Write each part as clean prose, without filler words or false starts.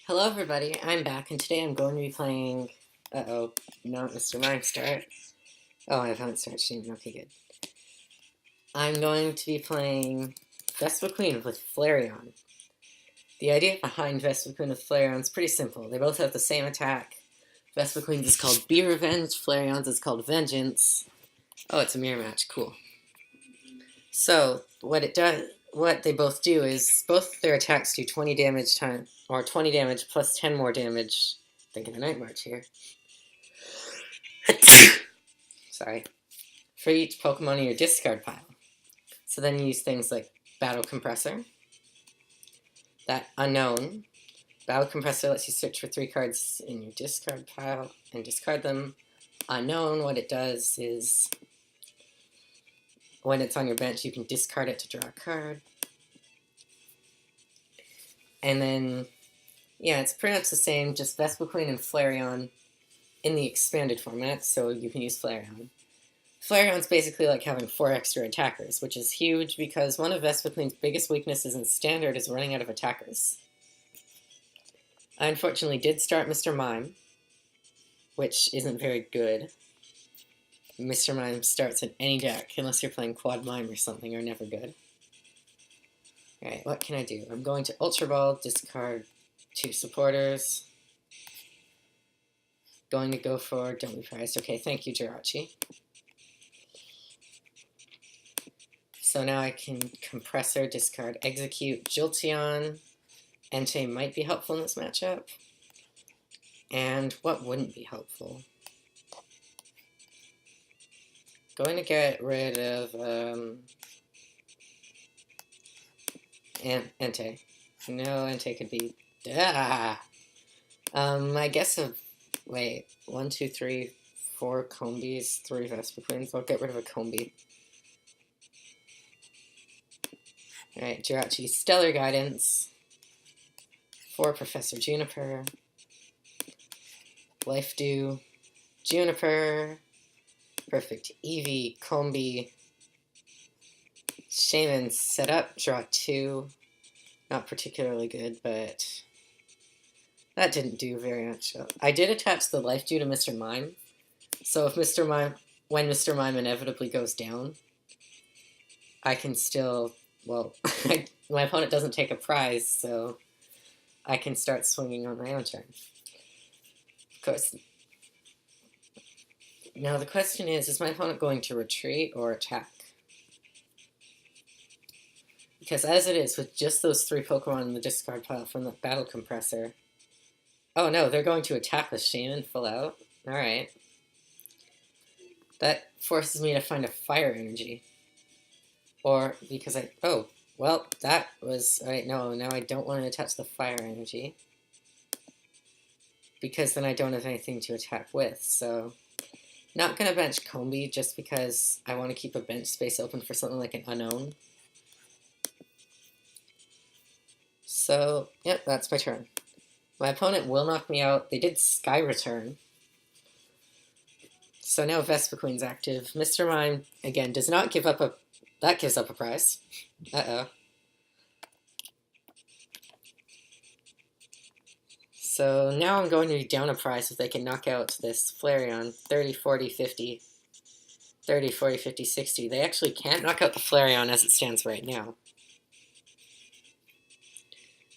Hello everybody, I'm back, and today I'm going to be playing... Uh-oh, not Mr. Mime Start. Oh, I haven't started streaming, okay, good. I'm going to be playing Vespiquen with Flareon. The idea behind Vespiquen with Flareon is pretty simple. They both have the same attack. Vespiquen's is called Be Revenge, Flareon's is called Vengeance. Oh, it's a mirror match, cool. So, what they both do is, both their attacks do 20 damage or 20 damage plus 10 more damage. Thinking a Night March here. Sorry. For each Pokemon in your discard pile. So then you use things like Battle Compressor. That Unknown. Battle Compressor lets you search for 3 cards in your discard pile and discard them. Unknown, what it does is, when it's on your bench, you can discard it to draw a card. And then, yeah, it's pretty much the same, just Vespiquen and Flareon in the expanded format, so you can use Flareon. Flareon's basically like having 4 extra attackers, which is huge because one of Vespiquen's biggest weaknesses in Standard is running out of attackers. I unfortunately did start Mr. Mime, which isn't very good. Mr. Mime starts in any deck, unless you're playing Quad Mime or something, are never good. Alright, what can I do? I'm going to Ultra Ball, discard 2 supporters. Going to go for Don't Be Prized. Okay, thank you, Jirachi. So now I can Compressor, discard, execute Jolteon. Entei might be helpful in this matchup. And what wouldn't be helpful? Going to get rid of Entei. No, Entei could be... I guess wait, 1, 2, 3, 4 Combies, 3 Vespiquens. I'll get rid of a Combi. Alright, Jirachi, Stellar Guidance. 4 Professor Juniper. Life Dew. Juniper. Perfect Eevee, Combi. Shaman set up, draw 2. Not particularly good, but that didn't do very much. I did attach the Life Dew to Mr. Mime, so if when Mr. Mime inevitably goes down, I can still, well, my opponent doesn't take a prize, so I can start swinging on my own turn. Of course. Now the question is my opponent going to retreat or attack? Because as it is, with just those 3 Pokemon in the discard pile from the Battle Compressor... Oh no, they're going to attack with Shaman full out? Alright. That forces me to find a Fire Energy. Or, because oh, well, that was... Alright, no, now I don't want to attach the Fire Energy. Because then I don't have anything to attack with, so... Not gonna bench Combi just because I want to keep a bench space open for something like an Unknown. So, yep, that's my turn. My opponent will knock me out. They did Sky Return. So now Vespiquen's active. Mr. Mime, again, does not give up a... That gives up a prize. Uh-oh. So now I'm going to be down a prize if they can knock out this Flareon. 30, 40, 50. 30, 40, 50, 60. They actually can't knock out the Flareon as it stands right now.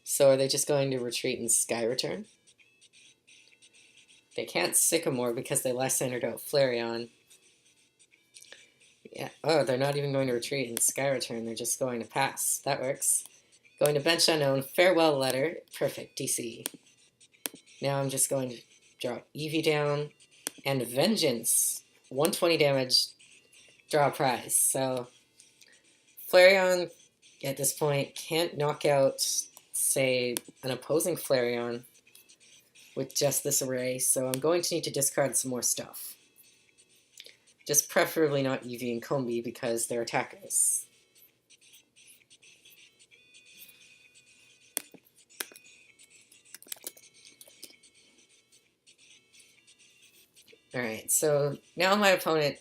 So are they just going to retreat and Sky Return? They can't Sycamore because they last entered out Flareon. Yeah. Oh, they're not even going to retreat and Sky Return. They're just going to pass. That works. Going to Bench Unknown. Farewell Letter. Perfect. DC. Now I'm just going to draw Eevee down. And Vengeance. 120 damage. Draw a prize. So Flareon, at this point, can't knock out, say, an opposing Flareon with just this array, so I'm going to need to discard some more stuff. Just preferably not Eevee and Combi because they're attackers. Alright, so now my opponent...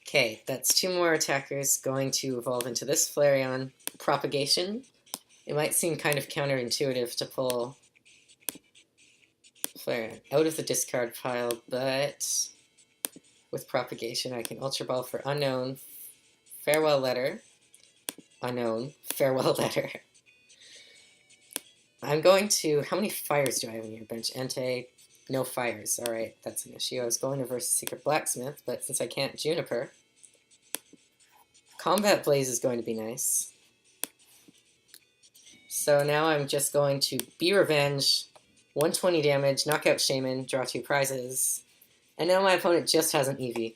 Okay, that's 2 more attackers going to evolve into this Flareon. Propagation. It might seem kind of counterintuitive to pull Flareon out of the discard pile, but with Propagation I can Ultra Ball for Unknown, Farewell Letter, Unknown, Farewell Letter. I'm going to... How many fires do I have in your bench? Entei, no fires. Alright, that's an issue. I was going to versus Secret Blacksmith, but since I can't Juniper, Combat Blaze is going to be nice. So now I'm just going to Be Revenge, 120 damage, knock out Shaman, draw 2 prizes, and now my opponent just has an Eevee.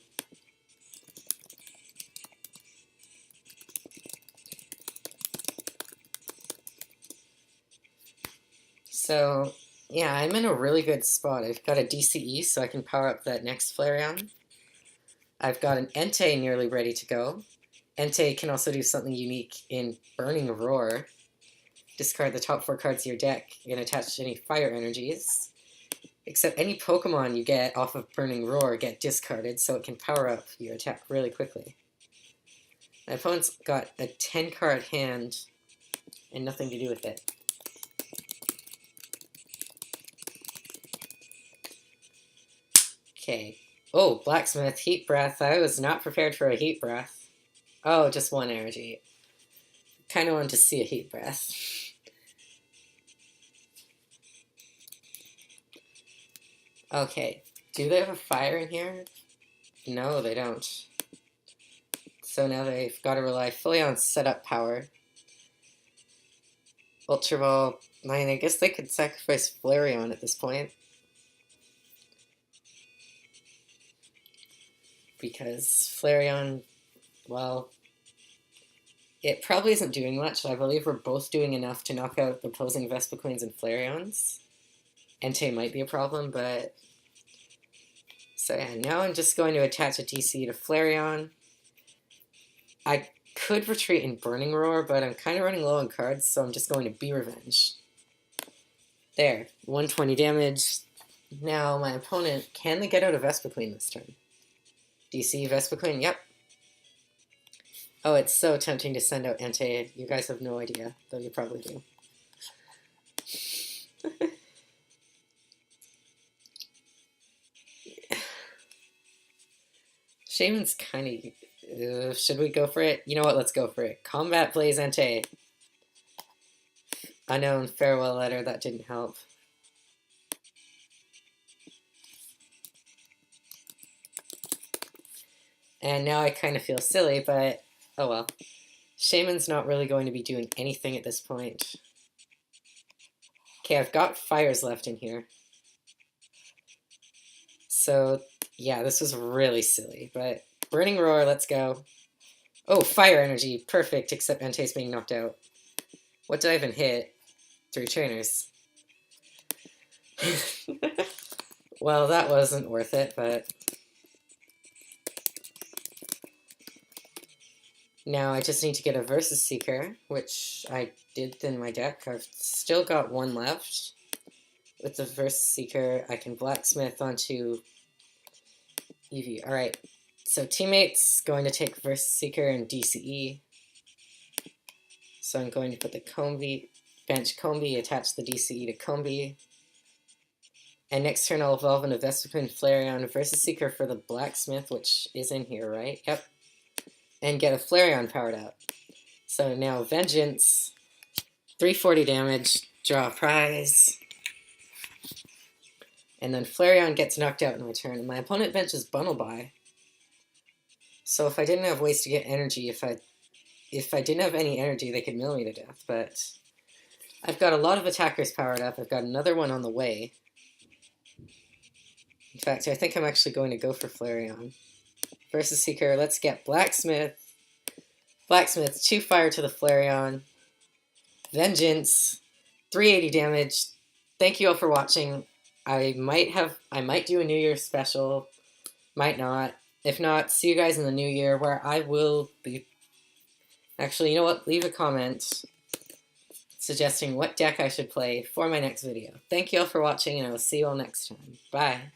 So, yeah, I'm in a really good spot. I've got a DCE, so I can power up that next Flareon. I've got an Entei nearly ready to go. Entei can also do something unique in Burning Roar. Discard the top 4 cards of your deck and attach any fire energies. Except any Pokemon you get off of Burning Roar get discarded, so it can power up your attack really quickly. My opponent's got a 10-card hand and nothing to do with it. Okay. Oh, Blacksmith, Heat Breath. I was not prepared for a Heat Breath. Oh, just 1 energy. Kind of wanted to see a Heat Breath. Okay. Do they have a fire in here? No, they don't. So now they've got to rely fully on setup power. Ultra Ball. I guess they could sacrifice Flareon at this point. Because Flareon, well, it probably isn't doing much. I believe we're both doing enough to knock out the opposing Vespiquens and Flareons. Entei might be a problem, but... So yeah, now I'm just going to attach a DC to Flareon. I could retreat in Burning Roar, but I'm kind of running low on cards, so I'm just going to Be Revenge. There, 120 damage. Now my opponent, can they get out of Vespiquen this turn? DC Vespiquen, yep. Oh, it's so tempting to send out Entei. You guys have no idea, though you probably do. Shaman's kind of... should we go for it? You know what, let's go for it. Combat Blaze Entei. Unknown, Farewell Letter, that didn't help. And now I kind of feel silly, but oh well. Shaman's not really going to be doing anything at this point. Okay, I've got fires left in here. So, yeah, this was really silly, but Burning Roar, let's go. Oh, Fire Energy, perfect, except Entei's being knocked out. What did I even hit? 3 trainers. Well, that wasn't worth it, but... Now I just need to get a Versus Seeker, which I did in my deck. I've still got 1 left. With the Versus Seeker, I can Blacksmith onto Eevee. Alright, so teammate's going to take Versus Seeker and DCE. So I'm going to put the Combi, bench Combi, attach the DCE to Combi. And next turn I'll evolve into Vespiquen, Flareon, Versus Seeker for the Blacksmith, which is in here, right? Yep. And get a Flareon powered up. So now Vengeance, 340 damage, draw a prize. And then Flareon gets knocked out in my turn. And my opponent benches Bunnelby. So if I didn't have ways to get energy, if I didn't have any energy, they could mill me to death. But I've got a lot of attackers powered up. I've got another one on the way. In fact, I think I'm actually going to go for Flareon. Versus Seeker, let's get Blacksmith. Blacksmith, 2 fire to the Flareon. Vengeance, 380 damage. Thank you all for watching. I might do a New Year's special. Might not. If not, see you guys in the new year where I will be... Actually, you know what? Leave a comment suggesting what deck I should play for my next video. Thank you all for watching, and I will see you all next time. Bye.